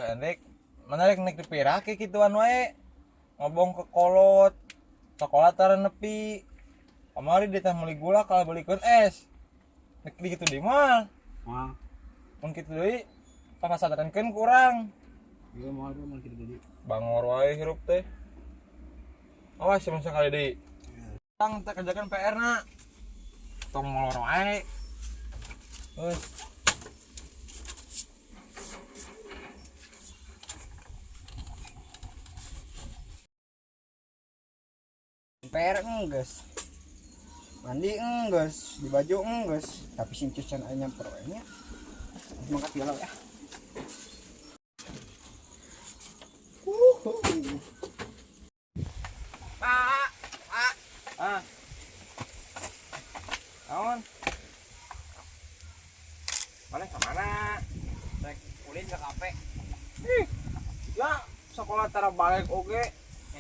Erik mana rek nek dipirake kituan wae ngobong ke kolot sekolah tara nepi kamari dia teh meuli gula kalau belikeun es nek di kitu di mal mun kitu deui pamasadarankeun kurang ieu moal mun kitu deui bangor wae hirup teh awas sama sekali deui tang teh kerjakan PR na tong molor wae geus PR enggeus mandi enggeus di baju enggeus tapi sing cucian aya nyamper we nya mangkat piala ya Pak naon mana kemana rek ulin ke kafe ya sekolah tara balik oge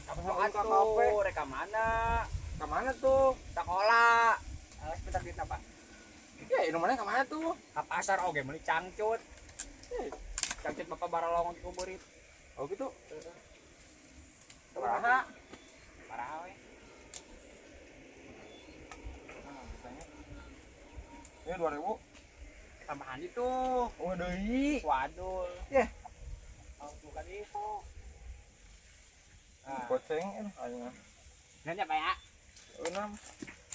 Apaan tuh? Reka mana? kemana tuh Sekolah. Alas bentar duit apa? ya ini mana kemana tuh Ka pasar oge meuli cangcut. Cangcut bapak baralong di kuburit. oh gitu Kumaha? Parah we. biasanya ya 2000 Tambahan itu. oh deui Waduh. Yeh. Oh, bukan itu. goceng ayeuna Nanya Pak ya? eunam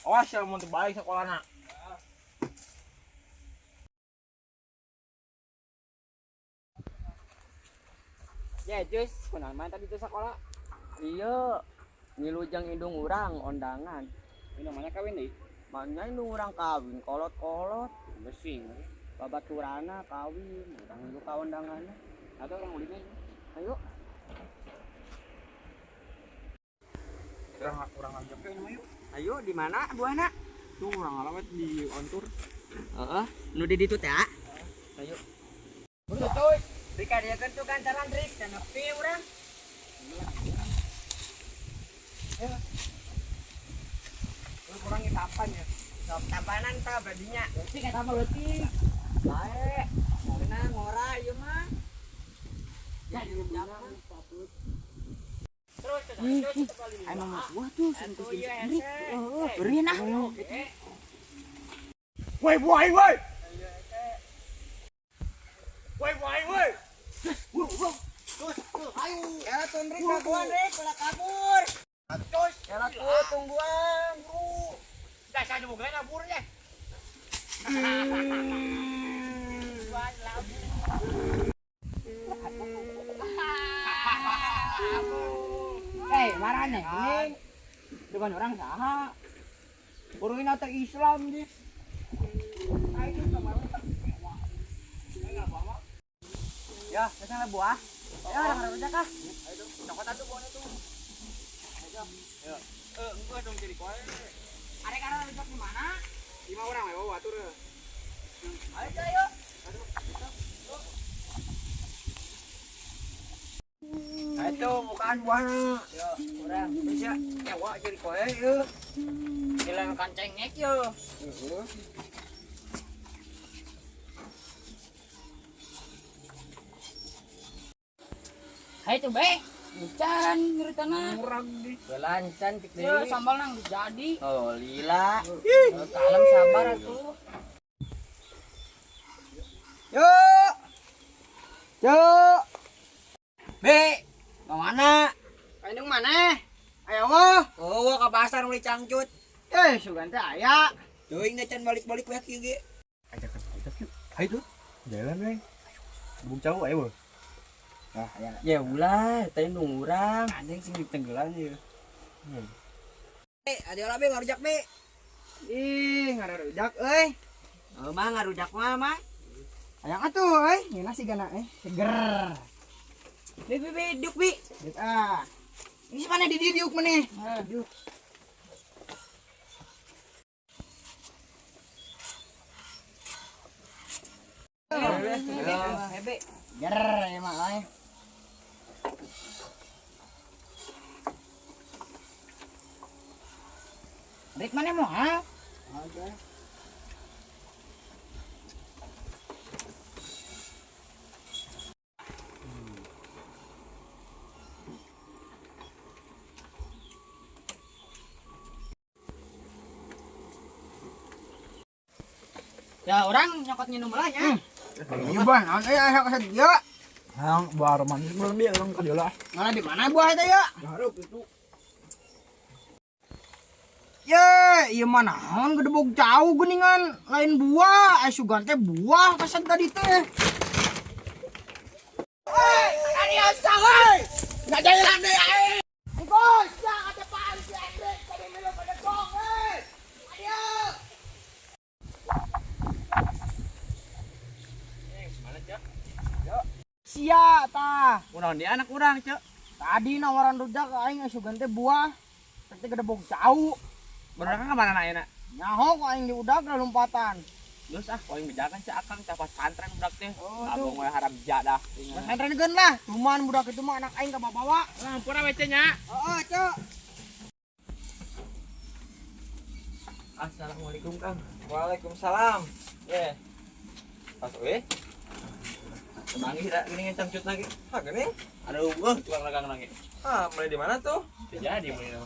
awas ya mun teu balik sakolana Ya, Jus, kenal mana tadi tuh sekolah? Iya. Ngilujang indung urang ondangan. Indung mana kawin deui? Mana indung urang kawin kolot-kolot besing. Babaturana kawin, urang indung ka ondanganna. Atau orang ulitnya. Ayo. kurang ngajak ke ini yuk Ayo di mana buahna? tuh kurang alamat di ontur Heeh, nu di ditu teh. Ayo. udah coy Rika dia kan tuh gantaran Rik, dan nepi urang. lu kurang tapan ya Sok tapanan tah badinya. Leutik eta mah leutik. Bae. Cenah ngora ieu mah. Ya di rumah. Terus emang gua tuh sing sendiri. beureun ah woi woi woi woi woi woi Ya tundrik kabuan Rik, ulah kabur. Acos Ya tuh tungguan, bro. dasar juga gak nabur ya Tungguan labu. Hei, marane ini dengan orang saha? Urungin atau Islam di. Ya, kesana buah. Ya, orang rujak kah? Ayo, cokot atuh buahnya tuh. Ayo. Ya. Engko dong jadi koe. Arek karena rujak di mana? 5 orang we bawa atur. Ayo, ayo. Aduh. Itu bukan buahnya. Ya, urang bisa nyawa jadi koe ieu. Hilang kancengek yo. Heeh. Hai tuh be, encan ngeritana. kurang di Belancan cik Iya, deui. Sambal nang jadi. Oh, lila. Kalem sabar atuh. yuk yuk Be, mau mana? indung mana ayo mah Oh, ke pasar beli cangcut. sugan teh aya Teuing da can balik-balik we kieu ge. ajak yuk ayo tuh jalan weh bung jauh ayo nah aya Ya ulah, teh nu urang. anjing sing ditenggelan ieu Ade olah be ngarujak be. ih ngarujak euy Oh, mah ngarujak mah. hayang atuh euy nyeuna sigana seger Be duk bi. Dit ini mana di diuk meneh Aduh. Hebe. ger ya mah euy Rik mana mau ha? Ya orang nyokot minum lah nya. Iya ban, aya ka dia. Yang buah romanis belum dia orang ke lah. Mana di mana buah itu ya? Harap itu. Ye, iya mana naon gedebog jauh geuningan lain buah, sugan teh buah kasan tadi teh. Hei, tadi asa hei. Enggak jalan deh ai. Bos, ya ada paan si Andre, tadi belum pada gong hei. Ayo. Mana, Cek? Sia tah. Urang dia anak urang, Cek. Tadi nawaran rujak aing sugan teh buah. Teh gedebog jauh. Bener kan kemana ayeuna? Nyaho ku aing di udag lompatan. Geus poin bejakan cek akang capas santren budak teh. Oh, Abang we harap jadah. Pesantren geun lah, cuman budak itu mah anak aing ka bawa. Lampura we nya. Heeh, Cuk. Assalamualaikum Kang. Waalaikumsalam. Pas we. Kemangi tidak gini ngecangcut lagi. Gini. Aduh, tukang lagang lagi. Mulai di mana tuh? Jadi mulai nama.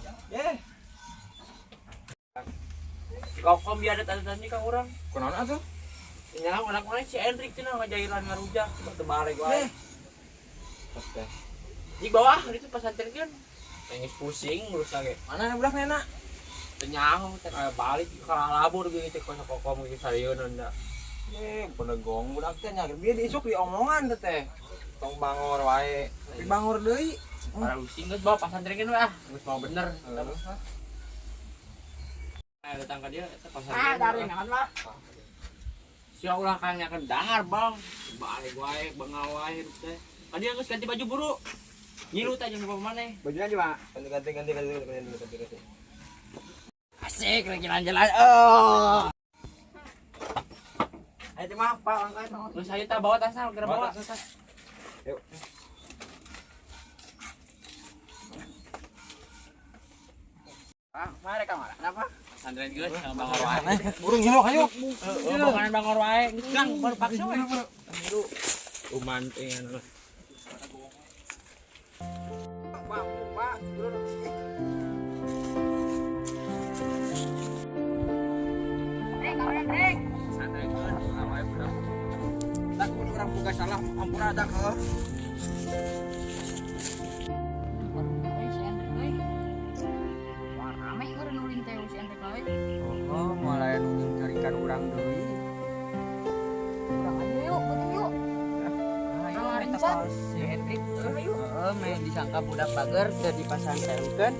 Kau biadat-adat ini Kang urang. Kunaon atuh? Nya anak-anak si Hendrik cenah ngajairan ngarujak terbalik wae. Oke. Di bawah itu pesantren kan. Nangis pusing ngurus lagi. Mana budak nena? Tenyaho teh balik ke labur gini teh kosom gitu sarieun anda. Penegong budak teh nya dia diisuk di omongan teh. Tong bangor wae. Di bangor deui. Para using geus bawa pesantren kan we geus mau bener. Datang ke dia pesantren. Dari naon lah. Sia ulah kang nyakeun dahar bang. Balik wae bangawai teh. Dia geus ganti baju buru. Nyilu teh jeung bapak maneh. Bajunya di mana? Ganti. Asik lagi jalan-jalan. Ayo mah Pak angkat. Terus ayo ta bawa tasna geura bawa. Yuk. Mari kamar. Kenapa? Pesantren geus sama bangor wae. Burung nyilu ayo. Makanan bangor wae. Gang baru paksa we. Nyilu. Uman teh anu. Pak, Pesantren geus wae budak. tak urang boga salah ampura ada ke. Oh, mulai carikan urang deui. Urang aja yuk, betul yuk. Ayo, kita si Hendrik. Heeh, main disangka budak bager jadi pasantrenkeun.